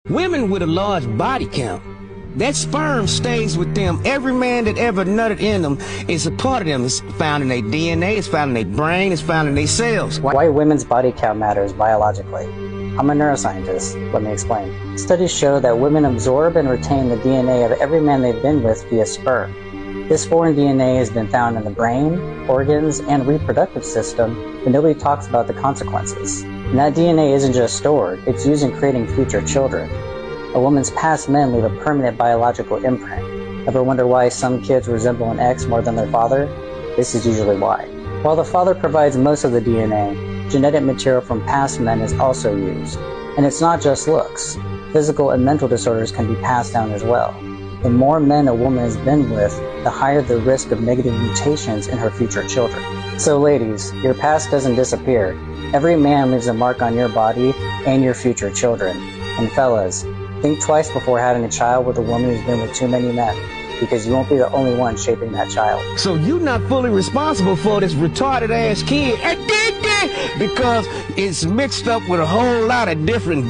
Women with a large body count, that sperm stays with them. Every man that ever nutted in them is a part of them. It's found in their DNA, it's found in their brain, it's found in their cells. Why women's body count matters biologically. I'm a neuroscientist. Let me explain. Studies show that women absorb and retain the DNA of every man they've been with via sperm. This foreign DNA has been found in the brain, organs, and reproductive system, but nobody talks about the consequences. And that DNA isn't just stored, it's used in creating future children. A woman's past men leave a permanent biological imprint. Ever wonder why some kids resemble an ex more than their father? This is usually why. While the father provides most of the DNA, genetic material from past men is also used. And it's not just looks. Physical and mental disorders can be passed down as well. The more men a woman has been with, the higher the risk of negative mutations in her future children. So ladies, your past doesn't disappear. Every man leaves a mark on your body and your future children. And fellas, think twice before having a child with a woman who's been with too many men, because you won't be the only one shaping that child. So you're not fully responsible for this retarded ass kid because it's mixed up with a whole lot of different